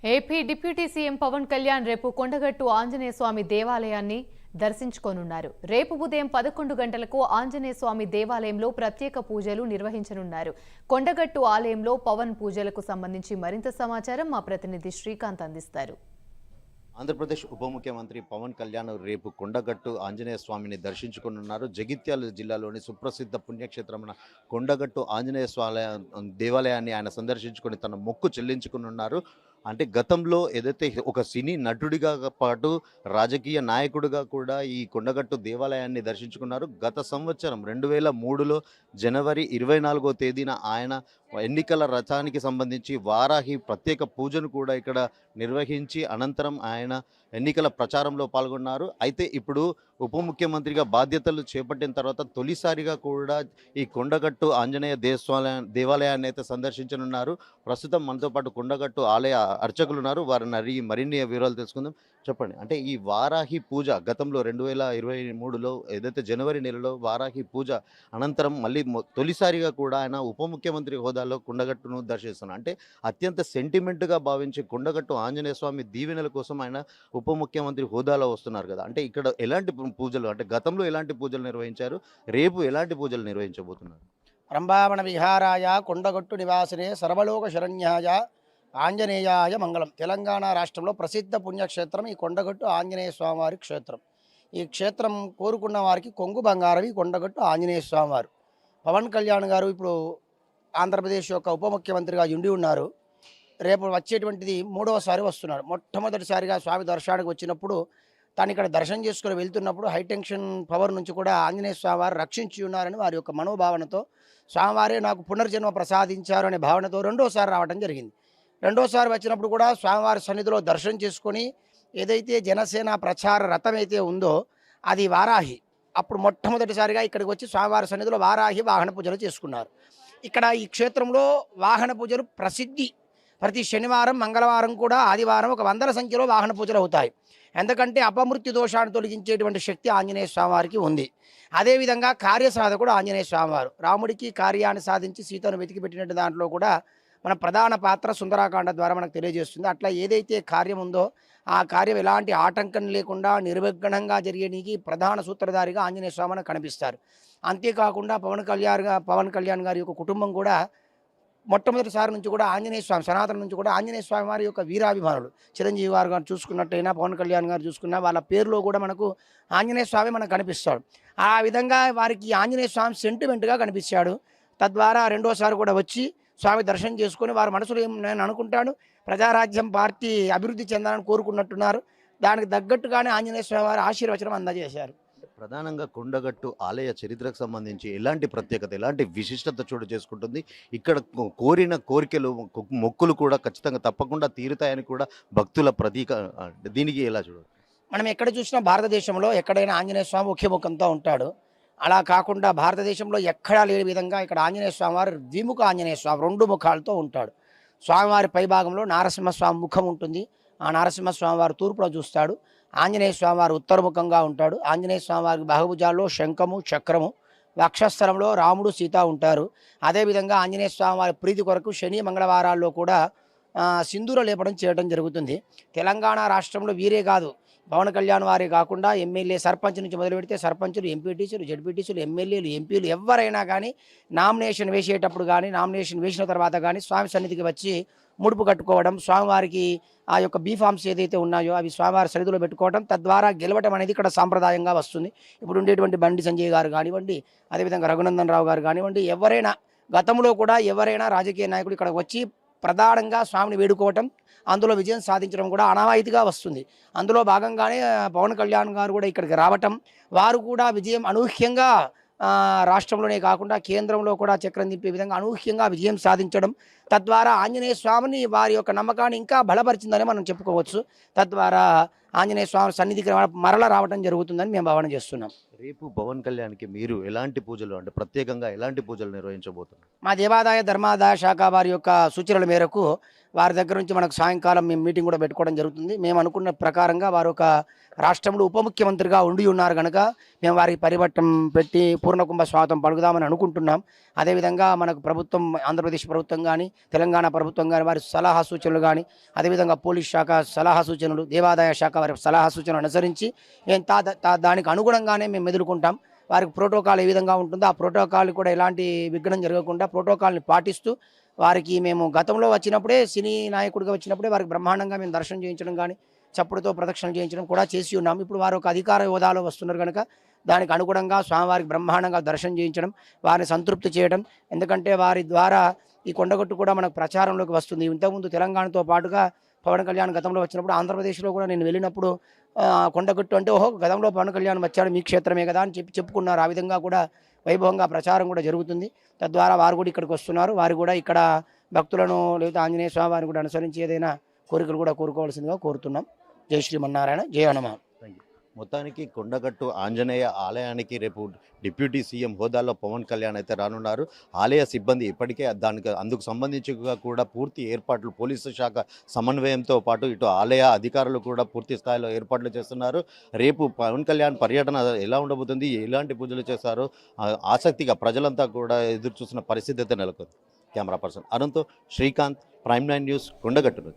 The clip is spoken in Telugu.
AP deputy CM Pawan Kalyan రేపు కొండగట్టు ఆంజనేయ స్వామి దేవాలయాన్ని దర్శించుకోనున్నారు. రేపు ఉదయం 11 గంటలకు ఆంజనేయ స్వామి దేవాలయంలో ప్రత్యేక పూజలు నిర్వహించనున్నారు. కొండగట్టు ఆలయంలో పవన్ పూజలకు సంబంధించి మరింత సమాచారం మా ప్రతినిధి శ్రీకాంత్ అందిస్తారు. ఆంధ్రప్రదేశ్ ఉప ముఖ్యమంత్రి పవన్ కళ్యాణ్ రేపు కొండగట్టు ఆంజనేయ స్వామిని దర్శించుకున్నారు. జగిత్యాల జిల్లాలోని సుప్రసిద్ధ పుణ్యక్షేత్రమైన కొండగట్టు ఆంజనేయ స్వామి దేవాలయాన్ని ఆయన సందర్శించుకొని తన మొక్కు చెల్లించుకున్నారు. అంటే గతంలో ఏదైతే ఒక సినీ నటుడిగా పాటు రాజకీయ నాయకుడిగా కూడా ఈ కొండగట్టు దేవాలయాన్ని దర్శించుకున్నారు. గత సంవత్సరం 2003లో జనవరి 24వ తేదీన ఆయన ఎన్నికల రథానికి సంబంధించి వారాహి ప్రత్యేక పూజను కూడా ఇక్కడ నిర్వహించి అనంతరం ఆయన ఎన్నికల ప్రచారంలో పాల్గొన్నారు. అయితే ఇప్పుడు ఉప ముఖ్యమంత్రిగా బాధ్యతలు చేపట్టిన తర్వాత తొలిసారిగా కూడా ఈ కొండగట్టు ఆంజనేయ దేవాలయాన్ని అయితే సందర్శించనున్నారు. ప్రస్తుతం మనతో పాటు కొండగట్టు ఆలయ అర్చకులు ఉన్నారు. వారిని అడిగి మరిన్ని వివరాలు తెలుసుకుందాం. చెప్పండి, అంటే ఈ వారాహి పూజ గతంలో 2023లో ఏదైతే జనవరి నెలలో వారాహి పూజ అనంతరం మళ్ళీ తొలిసారిగా కూడా ఆయన ఉప ముఖ్యమంత్రి హోదాలో కొండగట్టును దర్శిస్తున్నారు. అంటే అత్యంత సెంటిమెంట్గా భావించి కొండగట్టు ఆంజనేయ స్వామి దీవెనల కోసం ఆయన ఉప ముఖ్యమంత్రి హోదాలో వస్తున్నారు కదా. అంటే ఇక్కడ ఎలాంటి పూజలు, అంటే గతంలో ఎలాంటి పూజలు నిర్వహించారు, రేపు ఎలాంటి పూజలు నిర్వహించబోతున్నారు? రంభావన విహారాయ కొండగట్టు నివాసినే సర్వలోక శరణ్యాయ ఆంజనేయాయ మంగళం. తెలంగాణ రాష్ట్రంలో ప్రసిద్ధ పుణ్యక్షేత్రం ఈ కొండగట్టు ఆంజనేయ స్వామివారి క్షేత్రం. ఈ క్షేత్రం కోరుకున్న వారికి కొంగు బంగారం ఈ కొండగట్టు ఆంజనేయ స్వామివారు. పవన్ కళ్యాణ్ గారు ఇప్పుడు ఆంధ్రప్రదేశ్ యొక్క ఉప ముఖ్యమంత్రిగా ఉండి ఉన్నారు. రేపు వచ్చేటువంటిది మూడవసారి వస్తున్నారు. మొట్టమొదటిసారిగా స్వామి దర్శనానికి వచ్చినప్పుడు తాను ఇక్కడ దర్శనం చేసుకుని వెళ్తున్నప్పుడు హైటెన్షన్ పవర్ నుంచి కూడా ఆంజనేయ స్వామివారు రక్షించి ఉన్నారని వారి యొక్క మనోభావనతో స్వామివారే నాకు పునర్జన్మ ప్రసాదించారు అనే భావనతో రెండోసారి రావడం జరిగింది. రెండోసారి వచ్చినప్పుడు కూడా స్వామివారి సన్నిధిలో దర్శనం చేసుకొని ఏదైతే జనసేన ప్రచార రథం అయితే ఉందో అది వారాహి. అప్పుడు మొట్టమొదటిసారిగా ఇక్కడికి వచ్చి స్వామివారి సన్నిధిలో వారాహి వాహన పూజలు చేసుకున్నారు. ఇక్కడ ఈ క్షేత్రంలో వాహన పూజలు ప్రసిద్ధి. ప్రతి శనివారం, మంగళవారం కూడా, ఆదివారం ఒక 100ల సంఖ్యలో వాహన పూజలు అవుతాయి. ఎందుకంటే అపమృత్యు దోషాన్ని తొలగించేటువంటి శక్తి ఆంజనేయ స్వామివారికి ఉంది. అదేవిధంగా కార్యసాధకుడు ఆంజనేయ స్వామివారు. రాముడికి కార్యాన్ని సాధించి సీతను వెతికి పెట్టినట్టు దాంట్లో కూడా మన ప్రధాన పాత్ర సుందరాకాండ ద్వారా మనకు తెలియజేస్తుంది. అట్లా ఏదైతే కార్యం ఉందో ఆ కార్యం ఎలాంటి ఆటంకం లేకుండా నిర్విఘ్నంగా జరిగేనికి ప్రధాన సూత్రధారిగా ఆంజనేయ స్వామిని కనిపిస్తారు. అంతేకాకుండా పవన్ కళ్యాణ్ గారి యొక్క కుటుంబం కూడా మొట్టమొదటిసారి నుంచి కూడా ఆంజనేయ స్వామి సనాతన నుంచి కూడా ఆంజనేయ స్వామి వారి యొక్క వీరాభిమానులు. చిరంజీవి గారు చూసుకున్నట్టయినా, పవన్ కళ్యాణ్ గారు చూసుకున్నా, వాళ్ళ పేరులో కూడా మనకు ఆంజనేయ స్వామి మనకు కనిపిస్తాడు. ఆ విధంగా వారికి ఆంజనేయ స్వామి సెంటిమెంట్గా కనిపించాడు. తద్వారా రెండోసారి కూడా వచ్చి స్వామి దర్శనం చేసుకొని వారి మనసులో నేను అనుకుంటాను ప్రజారాజ్యం పార్టీ అభివృద్ధి చెందాలని కోరుకున్నట్టున్నారు. దానికి తగ్గట్టుగానే ఆంజనేయ స్వామి వారి ఆశీర్వచనం అందజేశారు. ప్రధానంగా కొండగట్టు ఆలయ చరిత్రకు సంబంధించి ఎలాంటి ప్రత్యేకత, ఎలాంటి విశిష్టత చోటు చేసుకుంటుంది? ఇక్కడ కోరిన కోరికలు, మొక్కులు కూడా ఖచ్చితంగా తప్పకుండా తీరుతాయని కూడా భక్తుల ప్రతీక. దీనికి ఎలా చూడాలి? మనం ఎక్కడ చూసినా భారతదేశంలో ఎక్కడైనా ఆంజనేయ స్వామి ఒకే ముఖంతో ఉంటాడు. అలా కాకుండా భారతదేశంలో ఎక్కడా లేని విధంగా ఇక్కడ ఆంజనేయ స్వామి వారు ద్విముఖ ఆంజనేయ స్వామి 2 ముఖాలతో ఉంటాడు. స్వామివారి పైభాగంలో నారసింహస్వామి ముఖం ఉంటుంది. ఆ నారసింహస్వామి వారు తూర్పులో చూస్తాడు. ఆంజనేయ స్వామివారు ఉత్తరముఖంగా ఉంటాడు. ఆంజనేయ స్వామివారికి బాహుభుజాల్లో శంఖము, చక్రము, వక్షస్థలంలో రాముడు, సీత ఉంటారు. అదేవిధంగా ఆంజనేయ స్వామివారి ప్రీతి కొరకు శని, మంగళవారాల్లో కూడా సింధూర లేపడం చేయడం జరుగుతుంది. తెలంగాణ రాష్ట్రంలో వీరే కాదు, పవన్ కళ్యాణ్ వారే కాకుండా ఎమ్మెల్యే, సర్పంచ్ నుంచి మొదలు పెడితే సర్పంచులు, ఎంపీటీసీలు, జడ్పీటీసీలు, ఎమ్మెల్యేలు, ఎంపీలు ఎవరైనా కానీ నామినేషన్ వేసేటప్పుడు కానీ, నామినేషన్ వేసిన తర్వాత కానీ స్వామి సన్నిధికి వచ్చి ముడుపు కట్టుకోవడం, స్వామివారికి ఆ యొక్క బీఫామ్స్ ఏదైతే ఉన్నాయో అవి స్వామివారి సన్నిధిలో పెట్టుకోవడం, తద్వారా గెలవడం అనేది ఇక్కడ సాంప్రదాయంగా వస్తుంది. ఇప్పుడు ఉండేటువంటి బండి సంజయ్ గారు కానివ్వండి, అదేవిధంగా రఘునందన్ రావు గారు కానివ్వండి, ఎవరైనా గతంలో కూడా ఎవరైనా రాజకీయ నాయకుడు ఇక్కడ వచ్చి ప్రధానంగా స్వామిని వేడుకోవటం, అందులో విజయం సాధించడం కూడా ఆనవాయితీగా వస్తుంది. అందులో భాగంగానే పవన్ కళ్యాణ్ గారు కూడా ఇక్కడికి రావటం, వారు కూడా విజయం అనూహ్యంగా రాష్ట్రంలోనే కాకుండా కేంద్రంలో కూడా చక్రం తిప్పే విధంగా అనూహ్యంగా విజయం సాధించడం, తద్వారా ఆంజనేయ స్వామిని వారి యొక్క నమ్మకాన్ని ఇంకా బలపరిచిందని మనం చెప్పుకోవచ్చు. తద్వారా ఆంజనేయ స్వామి సన్నిధికి మరల రావడం జరుగుతుందని మేము భావన చేస్తున్నాం. రేపు పవన్ కళ్యాణ్కి మీరు ఎలాంటి పూజలు అంటే ప్రత్యేకంగా ఎలాంటి పూజలు నిర్వహించబోతున్నారు? మా దేవాదాయ ధర్మాదాయ శాఖ వారి యొక్క సూచనల మేరకు వారి దగ్గర నుంచి మనకు సాయంకాలం మేము మీటింగ్ కూడా పెట్టుకోవడం జరుగుతుంది. మేము అనుకున్న ప్రకారంగా వారు ఒక రాష్ట్రంలో ఉప ముఖ్యమంత్రిగా ఉండి ఉన్నారు కనుక మేము వారికి పరివట్టం పెట్టి పూర్ణకుంభ స్వాగతం పలుకుదామని అనుకుంటున్నాం. అదేవిధంగా మనకు ప్రభుత్వం, ఆంధ్రప్రదేశ్ ప్రభుత్వం కానీ తెలంగాణ ప్రభుత్వం కానీ వారి సలహా సూచనలు కానీ, అదేవిధంగా పోలీస్ శాఖ సలహా సూచనలు, దేవాదాయ శాఖ వారి సలహా సూచనలు అనుసరించి దానికి అనుగుణంగానే మేము మెదులుకుంటాం. వారికి ప్రోటోకాల్ ఏ విధంగా ఉంటుందో ఆ ప్రోటోకాల్ కూడా ఎలాంటి విఘ్నం జరగకుండా ప్రోటోకాల్ని పాటిస్తూ వారికి మేము గతంలో వచ్చినప్పుడే సినీ నాయకుడిగా వచ్చినప్పుడే వారికి బ్రహ్మాండంగా మేము దర్శనం చేయించడం కానీ చప్పుడుతో ప్రదక్షిణ చేయించడం కూడా చేసి ఉన్నాం. ఇప్పుడు వారు ఒక అధికార హోదాలో వస్తున్నారు కనుక దానికి అనుగుణంగా స్వామివారికి బ్రహ్మాండంగా దర్శనం చేయించడం, వారిని సంతృప్తి చేయడం. ఎందుకంటే వారి ద్వారా ఈ కొండగట్టు కూడా మనకు ప్రచారంలోకి వస్తుంది. ఇంతకుముందు తెలంగాణతో పాటుగా పవన్ కళ్యాణ్ గతంలో వచ్చినప్పుడు ఆంధ్రప్రదేశ్లో కూడా నేను వెళ్ళినప్పుడు కొండగట్టు అంటే ఓహో గతంలో పవన్ కళ్యాణ్ వచ్చాడు మీ క్షేత్రమే కదా అని చెప్పుకున్నారు. ఆ విధంగా కూడా వైభవంగా ప్రచారం కూడా జరుగుతుంది. తద్వారా వారు కూడా ఇక్కడికి వస్తున్నారు. వారు కూడా ఇక్కడ భక్తులను లేదా ఆంజనేయ స్వామి వారిని కూడా అనుసరించి ఏదైనా కోరికలు కూడా కోరుకోవాల్సిందిగా కోరుతున్నాం. జై శ్రీమన్నారాయణ, జై హనుమాన్. మొత్తానికి కొండగట్టు ఆంజనేయ ఆలయానికి రేపు డిప్యూటీ సీఎం హోదాలో పవన్ కళ్యాణ్ అయితే రానున్నారు. ఆలయ సిబ్బంది ఇప్పటికే అందుకు సంబంధించి కూడా పూర్తి ఏర్పాట్లు పోలీసు శాఖ సమన్వయంతో పాటు ఇటు ఆలయ అధికారులు కూడా పూర్తి స్థాయిలో ఏర్పాట్లు చేస్తున్నారు. రేపు పవన్ కళ్యాణ్ పర్యటన ఎలా ఉండబోతుంది, ఎలాంటి పూజలు చేస్తారో ఆసక్తిగా ప్రజలంతా కూడా ఎదురు చూస్తున్న పరిస్థితి అయితే నెలకొంది. కెమెరా పర్సన్ అరుణ్తో శ్రీకాంత్, ప్రైమ్ 9 న్యూస్, కొండగట్టు నుంచి.